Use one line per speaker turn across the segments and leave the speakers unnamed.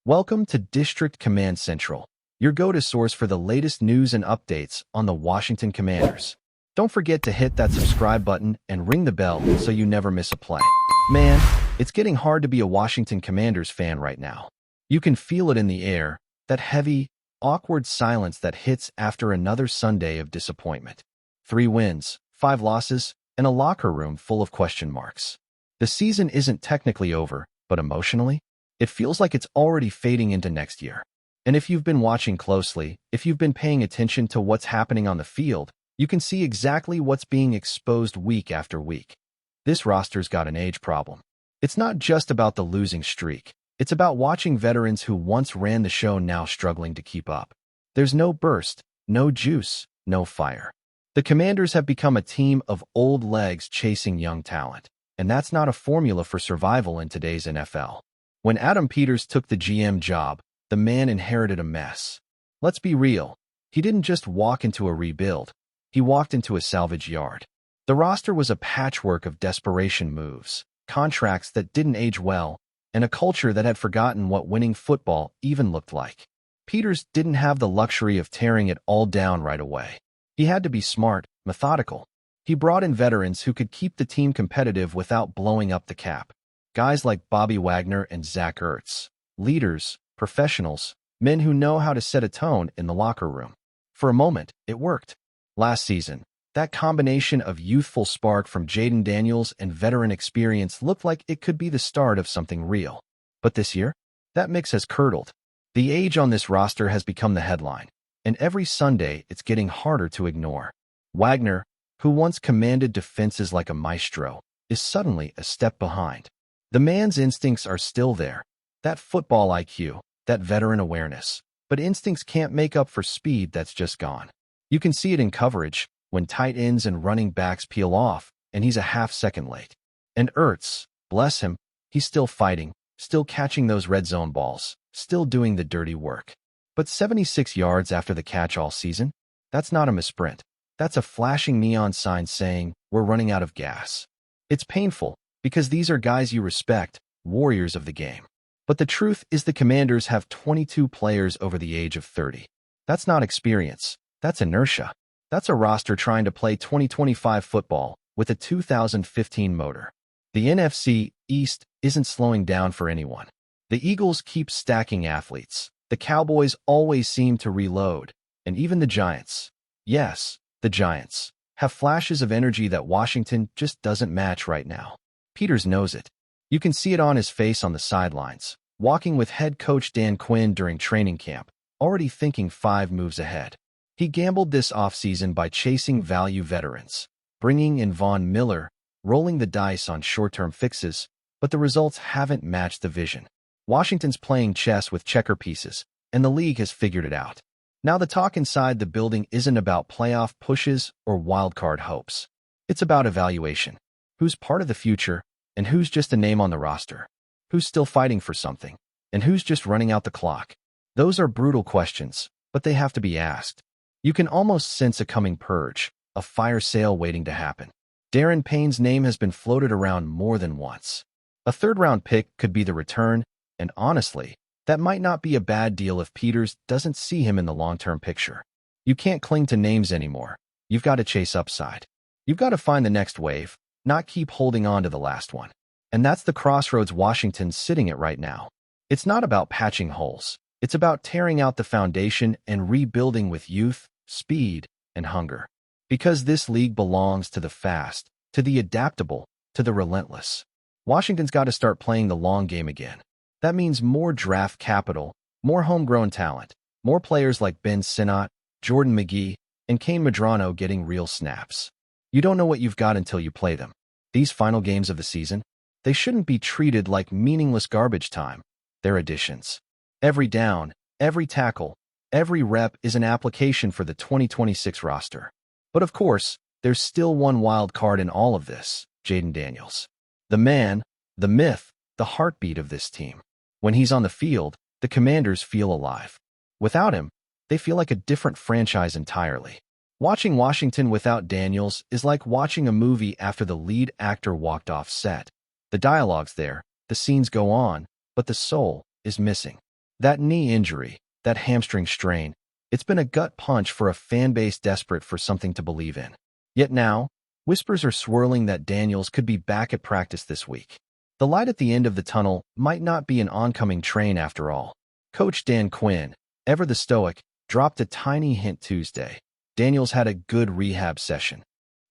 Welcome to District Command Central, your go-to source for the latest news and updates on the Washington Commanders. Don't forget to hit that subscribe button and ring the bell so you never miss a play. Man, it's getting hard to be a Washington Commanders fan right now. You can feel it in the air, that heavy, awkward silence that hits after another Sunday of disappointment. 3 wins, 5 losses, and a locker room full of question marks. The season isn't technically over, but emotionally, it feels like it's already fading into next year. And if you've been watching closely, if you've been paying attention to what's happening on the field, you can see exactly what's being exposed week after week. This roster's got an age problem. It's not just about the losing streak. It's about watching veterans who once ran the show now struggling to keep up. There's no burst, no juice, no fire. The Commanders have become a team of old legs chasing young talent, and that's not a formula for survival in today's NFL. When Adam Peters took the GM job, the man inherited a mess. Let's be real. He didn't just walk into a rebuild. He walked into a salvage yard. The roster was a patchwork of desperation moves, contracts that didn't age well, and a culture that had forgotten what winning football even looked like. Peters didn't have the luxury of tearing it all down right away. He had to be smart, methodical. He brought in veterans who could keep the team competitive without blowing up the cap. Guys like Bobby Wagner and Zach Ertz. Leaders, professionals, men who know how to set a tone in the locker room. For a moment, it worked. Last season, that combination of youthful spark from Jayden Daniels and veteran experience looked like it could be the start of something real. But this year, that mix has curdled. The age on this roster has become the headline, and every Sunday it's getting harder to ignore. Wagner, who once commanded defenses like a maestro, is suddenly a step behind. The man's instincts are still there, that football IQ, that veteran awareness, but instincts can't make up for speed that's just gone. You can see it in coverage, when tight ends and running backs peel off, and he's a half-second late. And Ertz, bless him, he's still fighting, still catching those red zone balls, still doing the dirty work. But 76 yards after the catch all season? That's not a misprint. That's a flashing neon sign saying, we're running out of gas. It's painful, because these are guys you respect, warriors of the game. But the truth is the Commanders have 22 players over the age of 30. That's not experience. That's inertia. That's a roster trying to play 2025 football with a 2015 motor. The NFC East isn't slowing down for anyone. The Eagles keep stacking athletes. The Cowboys always seem to reload. And even the Giants, yes, the Giants, have flashes of energy that Washington just doesn't match right now. Peters knows it. You can see it on his face on the sidelines, walking with head coach Dan Quinn during training camp, already thinking 5 moves ahead. He gambled this offseason by chasing value veterans, bringing in Von Miller, rolling the dice on short-term fixes, but the results haven't matched the vision. Washington's playing chess with checker pieces, and the league has figured it out. Now the talk inside the building isn't about playoff pushes or wildcard hopes. It's about evaluation. Who's part of the future, and who's just a name on the roster? Who's still fighting for something, and who's just running out the clock? Those are brutal questions, but they have to be asked. You can almost sense a coming purge, a fire sale waiting to happen. Darren Payne's name has been floated around more than once. A third-round pick could be the return, and honestly, that might not be a bad deal if Peters doesn't see him in the long-term picture. You can't cling to names anymore. You've got to chase upside. You've got to find the next wave, not keep holding on to the last one. And that's the crossroads Washington's sitting at right now. It's not about patching holes. It's about tearing out the foundation and rebuilding with youth, speed, and hunger. Because this league belongs to the fast, to the adaptable, to the relentless. Washington's got to start playing the long game again. That means more draft capital, more homegrown talent, more players like Ben Sinnott, Jordan McGee, and Kane Medrano getting real snaps. You don't know what you've got until you play them. These final games of the season, they shouldn't be treated like meaningless garbage time. They're additions. Every down, every tackle, every rep is an application for the 2026 roster. But of course, there's still one wild card in all of this, Jayden Daniels. The man, the myth, the heartbeat of this team. When he's on the field, the Commanders feel alive. Without him, they feel like a different franchise entirely. Watching Washington without Daniels is like watching a movie after the lead actor walked off set. The dialogue's there, the scenes go on, but the soul is missing. That knee injury, that hamstring strain, it's been a gut punch for a fan base desperate for something to believe in. Yet now, whispers are swirling that Daniels could be back at practice this week. The light at the end of the tunnel might not be an oncoming train after all. Coach Dan Quinn, ever the stoic, dropped a tiny hint Tuesday. Daniels had a good rehab session.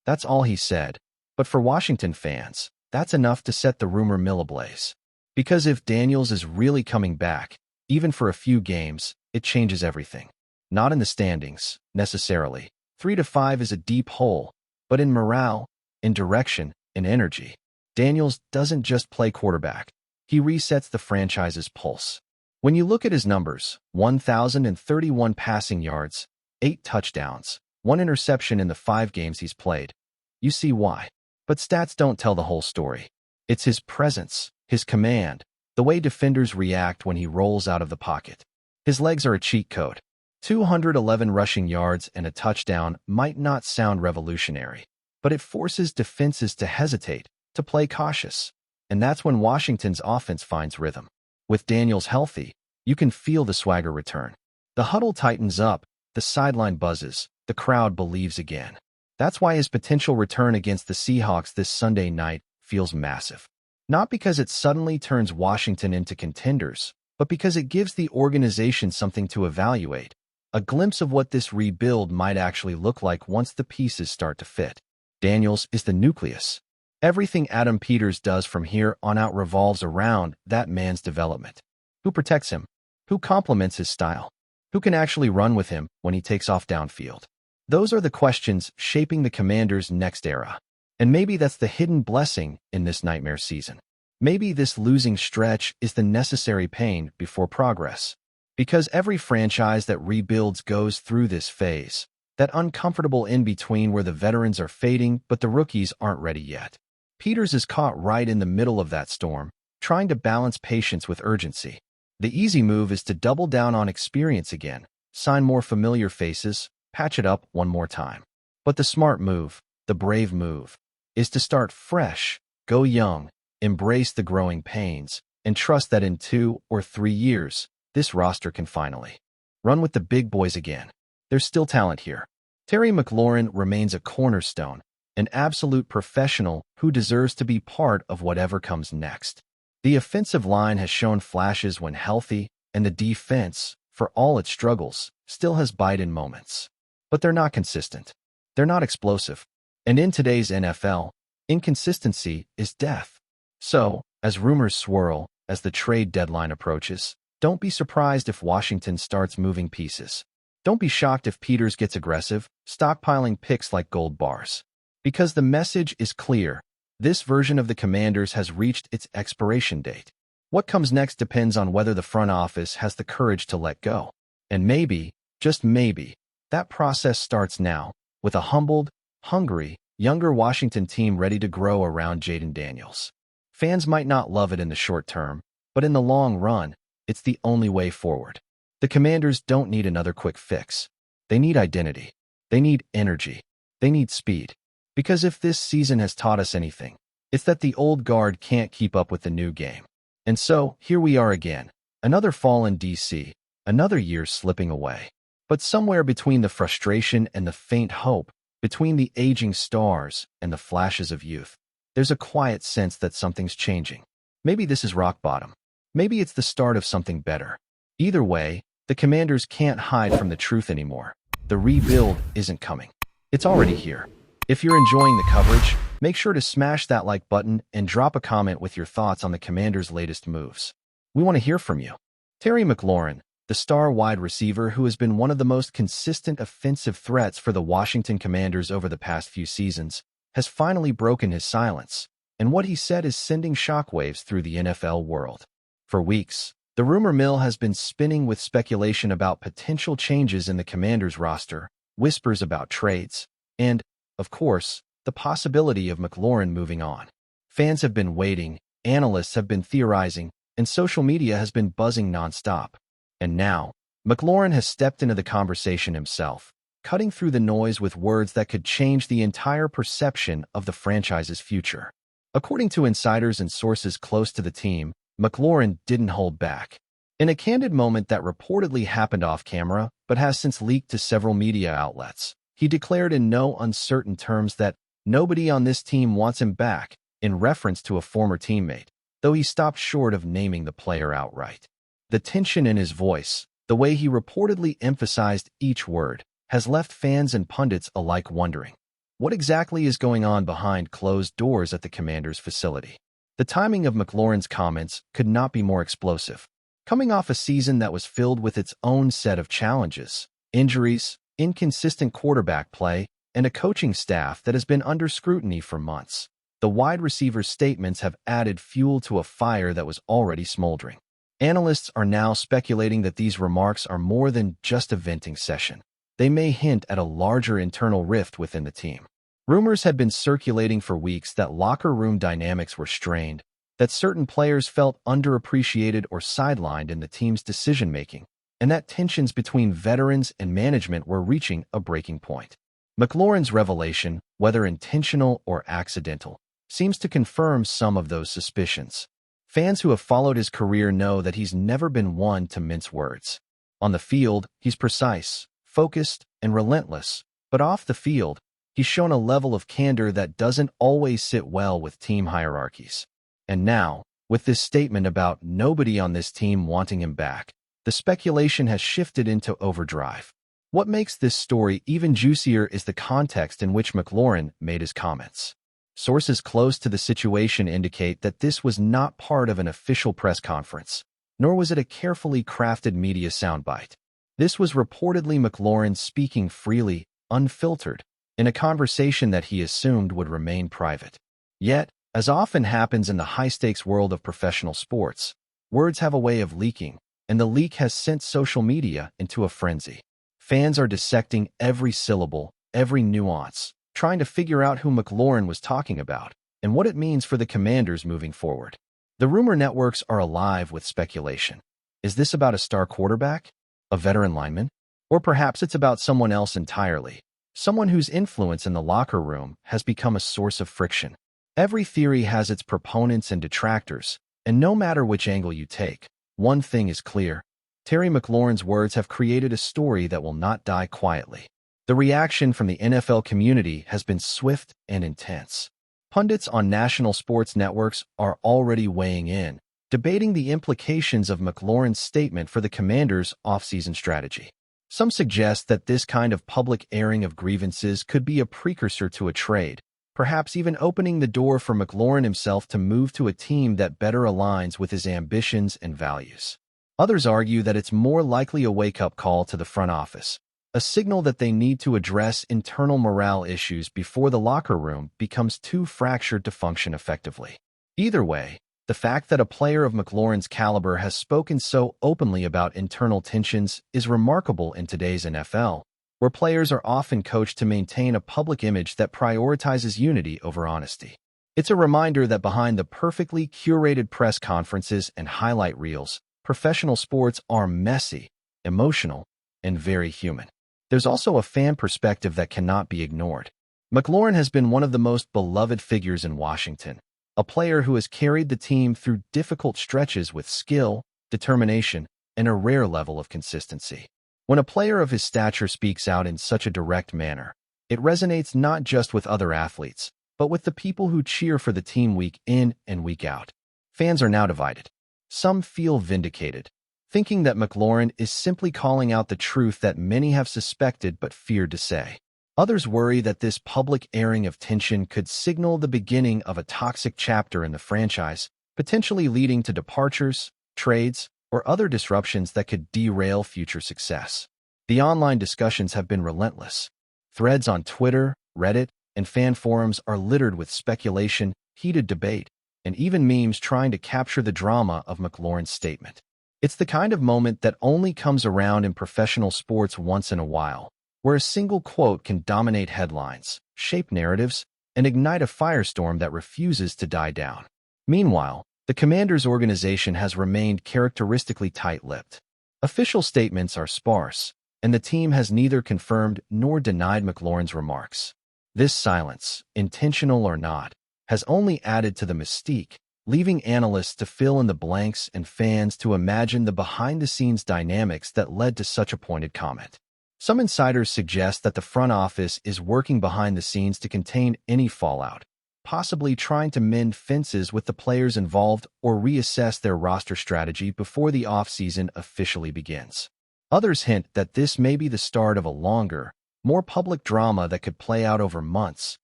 That's all he said. But for Washington fans, that's enough to set the rumor mill ablaze. Because if Daniels is really coming back, even for a few games, it changes everything. Not in the standings, necessarily. 3 to 5 is a deep hole, but in morale, in direction, in energy. Daniels doesn't just play quarterback. He resets the franchise's pulse. When you look at his numbers, 1,031 passing yards, 8 touchdowns, 1 interception in the 5 games he's played, you see why. But stats don't tell the whole story. It's his presence, his command, the way defenders react when he rolls out of the pocket. His legs are a cheat code. 211 rushing yards and a touchdown might not sound revolutionary, but it forces defenses to hesitate, to play cautious. And that's when Washington's offense finds rhythm. With Daniels healthy, you can feel the swagger return. The huddle tightens up, the sideline buzzes, the crowd believes again. That's why his potential return against the Seahawks this Sunday night feels massive. Not because it suddenly turns Washington into contenders, but because it gives the organization something to evaluate, a glimpse of what this rebuild might actually look like once the pieces start to fit. Daniels is the nucleus. Everything Adam Peters does from here on out revolves around that man's development. Who protects him? Who complements his style? Who can actually run with him when he takes off downfield? Those are the questions shaping the Commanders' next era. And maybe that's the hidden blessing in this nightmare season. Maybe this losing stretch is the necessary pain before progress. Because every franchise that rebuilds goes through this phase, that uncomfortable in-between where the veterans are fading but the rookies aren't ready yet. Peters is caught right in the middle of that storm, trying to balance patience with urgency. The easy move is to double down on experience again, sign more familiar faces, patch it up one more time. But the smart move, the brave move, is to start fresh, go young, embrace the growing pains, and trust that in 2 or 3 years, this roster can finally run with the big boys again. There's still talent here. Terry McLaurin remains a cornerstone, an absolute professional who deserves to be part of whatever comes next. The offensive line has shown flashes when healthy, and the defense, for all its struggles, still has bite in moments. But they're not consistent. They're not explosive. And in today's NFL, inconsistency is death. So, as rumors swirl, as the trade deadline approaches, don't be surprised if Washington starts moving pieces. Don't be shocked if Peters gets aggressive, stockpiling picks like gold bars. Because the message is clear. This version of the Commanders has reached its expiration date. What comes next depends on whether the front office has the courage to let go. And maybe, just maybe, that process starts now, with a humbled, hungry, younger Washington team ready to grow around Jayden Daniels. Fans might not love it in the short term, but in the long run, it's the only way forward. The Commanders don't need another quick fix. They need identity. They need energy. They need speed. Because if this season has taught us anything, it's that the old guard can't keep up with the new game. And so, here we are again. Another fall in D.C., another year slipping away. But somewhere between the frustration and the faint hope, between the aging stars and the flashes of youth, there's a quiet sense that something's changing. Maybe this is rock bottom. Maybe it's the start of something better. Either way, the Commanders can't hide from the truth anymore. The rebuild isn't coming. It's already here. If you're enjoying the coverage, make sure to smash that like button and drop a comment with your thoughts on the Commanders' latest moves. We want to hear from you. Terry McLaurin, the star wide receiver who has been one of the most consistent offensive threats for the Washington Commanders over the past few seasons, has finally broken his silence, and what he said is sending shockwaves through the NFL world. For weeks, the rumor mill has been spinning with speculation about potential changes in the Commanders' roster, whispers about trades, and, of course, the possibility of McLaurin moving on. Fans have been waiting, analysts have been theorizing, and social media has been buzzing nonstop. And now, McLaurin has stepped into the conversation himself, cutting through the noise with words that could change the entire perception of the franchise's future. According to insiders and sources close to the team, McLaurin didn't hold back. In a candid moment that reportedly happened off camera, but has since leaked to several media outlets, he declared in no uncertain terms that nobody on this team wants him back, in reference to a former teammate, though he stopped short of naming the player outright. The tension in his voice, the way he reportedly emphasized each word, has left fans and pundits alike wondering, what exactly is going on behind closed doors at the Commanders' facility? The timing of McLaurin's comments could not be more explosive. Coming off a season that was filled with its own set of challenges, injuries, inconsistent quarterback play, and a coaching staff that has been under scrutiny for months, the wide receiver's statements have added fuel to a fire that was already smoldering. Analysts are now speculating that these remarks are more than just a venting session. They may hint at a larger internal rift within the team. Rumors had been circulating for weeks that locker room dynamics were strained, that certain players felt underappreciated or sidelined in the team's decision-making, and that tensions between veterans and management were reaching a breaking point. McLaurin's revelation, whether intentional or accidental, seems to confirm some of those suspicions. Fans who have followed his career know that he's never been one to mince words. On the field, he's precise, focused, and relentless, but off the field, he's shown a level of candor that doesn't always sit well with team hierarchies. And now, with this statement about nobody on this team wanting him back, the speculation has shifted into overdrive. What makes this story even juicier is the context in which McLaurin made his comments. Sources close to the situation indicate that this was not part of an official press conference, nor was it a carefully crafted media soundbite. This was reportedly McLaurin speaking freely, unfiltered, in a conversation that he assumed would remain private. Yet, as often happens in the high-stakes world of professional sports, words have a way of leaking, and the leak has sent social media into a frenzy. Fans are dissecting every syllable, every nuance, trying to figure out who McLaurin was talking about and what it means for the Commanders moving forward. The rumor networks are alive with speculation. Is this about a star quarterback? A veteran lineman? Or perhaps it's about someone else entirely, someone whose influence in the locker room has become a source of friction. Every theory has its proponents and detractors, and no matter which angle you take, one thing is clear. Terry McLaurin's words have created a story that will not die quietly. The reaction from the NFL community has been swift and intense. Pundits on national sports networks are already weighing in, debating the implications of McLaurin's statement for the Commanders' offseason strategy. Some suggest that this kind of public airing of grievances could be a precursor to a trade, perhaps even opening the door for McLaurin himself to move to a team that better aligns with his ambitions and values. Others argue that it's more likely a wake-up call to the front office, a signal that they need to address internal morale issues before the locker room becomes too fractured to function effectively. Either way, the fact that a player of McLaurin's caliber has spoken so openly about internal tensions is remarkable in today's NFL, where players are often coached to maintain a public image that prioritizes unity over honesty. It's a reminder that behind the perfectly curated press conferences and highlight reels, professional sports are messy, emotional, and very human. There's also a fan perspective that cannot be ignored. McLaurin has been one of the most beloved figures in Washington, a player who has carried the team through difficult stretches with skill, determination, and a rare level of consistency. When a player of his stature speaks out in such a direct manner, it resonates not just with other athletes, but with the people who cheer for the team week in and week out. Fans are now divided. Some feel vindicated, thinking that McLaurin is simply calling out the truth that many have suspected but feared to say. Others worry that this public airing of tension could signal the beginning of a toxic chapter in the franchise, potentially leading to departures, trades, or other disruptions that could derail future success. The online discussions have been relentless. Threads on Twitter, Reddit, and fan forums are littered with speculation, heated debate, and even memes trying to capture the drama of McLaurin's statement. It's the kind of moment that only comes around in professional sports once in a while, where a single quote can dominate headlines, shape narratives, and ignite a firestorm that refuses to die down. Meanwhile, the Commanders' organization has remained characteristically tight-lipped. Official statements are sparse, and the team has neither confirmed nor denied McLaurin's remarks. This silence, intentional or not, has only added to the mystique, leaving analysts to fill in the blanks and fans to imagine the behind-the-scenes dynamics that led to such a pointed comment. Some insiders suggest that the front office is working behind the scenes to contain any fallout, possibly trying to mend fences with the players involved or reassess their roster strategy before the offseason officially begins. Others hint that this may be the start of a longer, more public drama that could play out over months,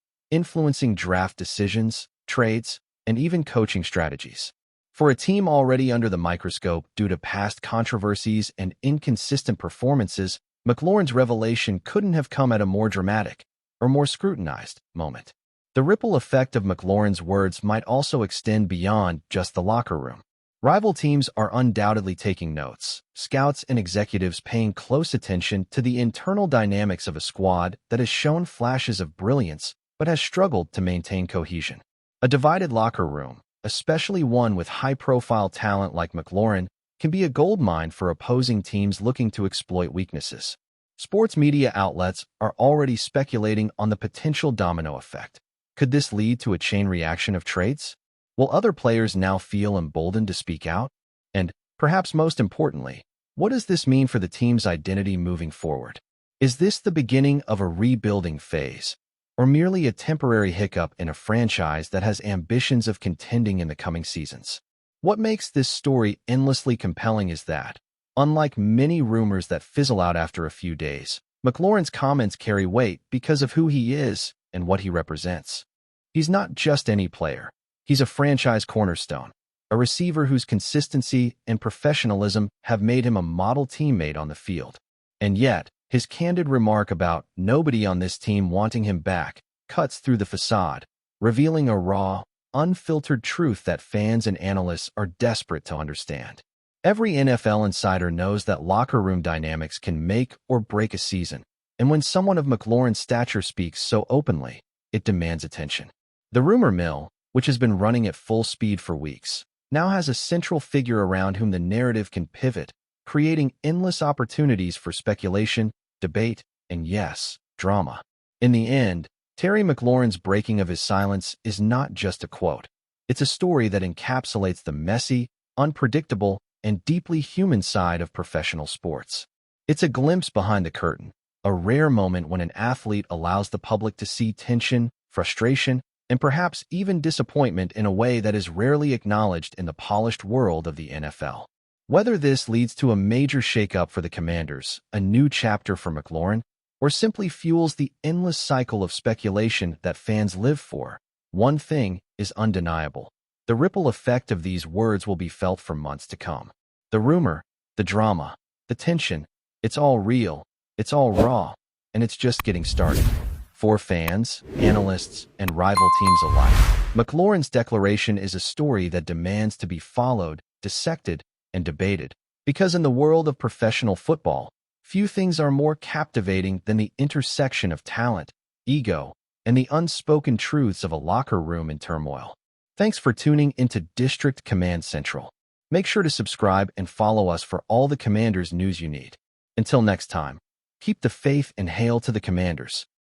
influencing draft decisions, trades, and even coaching strategies. For a team already under the microscope due to past controversies and inconsistent performances, McLaurin's revelation couldn't have come at a more dramatic or more scrutinized moment. The ripple effect of McLaurin's words might also extend beyond just the locker room. Rival teams are undoubtedly taking notes, scouts and executives paying close attention to the internal dynamics of a squad that has shown flashes of brilliance but has struggled to maintain cohesion. A divided locker room, especially one with high-profile talent like McLaurin, can be a goldmine for opposing teams looking to exploit weaknesses. Sports media outlets are already speculating on the potential domino effect. Could this lead to a chain reaction of trades? Will other players now feel emboldened to speak out? And, perhaps most importantly, what does this mean for the team's identity moving forward? Is this the beginning of a rebuilding phase, or merely a temporary hiccup in a franchise that has ambitions of contending in the coming seasons? What makes this story endlessly compelling is that, unlike many rumors that fizzle out after a few days, McLaurin's comments carry weight because of who he is and what he represents. He's not just any player. He's a franchise cornerstone, a receiver whose consistency and professionalism have made him a model teammate on the field. And yet, his candid remark about nobody on this team wanting him back cuts through the facade, revealing a raw, unfiltered truth that fans and analysts are desperate to understand. Every NFL insider knows that locker room dynamics can make or break a season, and when someone of McLaurin's stature speaks so openly, it demands attention. The rumor mill, which has been running at full speed for weeks, now has a central figure around whom the narrative can pivot, creating endless opportunities for speculation, debate, and yes, drama. In the end, Terry McLaurin's breaking of his silence is not just a quote. It's a story that encapsulates the messy, unpredictable, and deeply human side of professional sports. It's a glimpse behind the curtain, a rare moment when an athlete allows the public to see tension, frustration, and perhaps even disappointment in a way that is rarely acknowledged in the polished world of the NFL. Whether this leads to a major shakeup for the Commanders, a new chapter for McLaurin, or simply fuels the endless cycle of speculation that fans live for, one thing is undeniable. The ripple effect of these words will be felt for months to come. The rumor, the drama, the tension, it's all real, it's all raw, and it's just getting started. For fans, analysts, and rival teams alike, McLaurin's declaration is a story that demands to be followed, dissected, and debated. Because in the world of professional football, few things are more captivating than the intersection of talent, ego, and the unspoken truths of a locker room in turmoil. Thanks for tuning into District Command Central. Make sure to subscribe and follow us for all the Commanders news you need. Until next time, keep the faith and hail to the Commanders.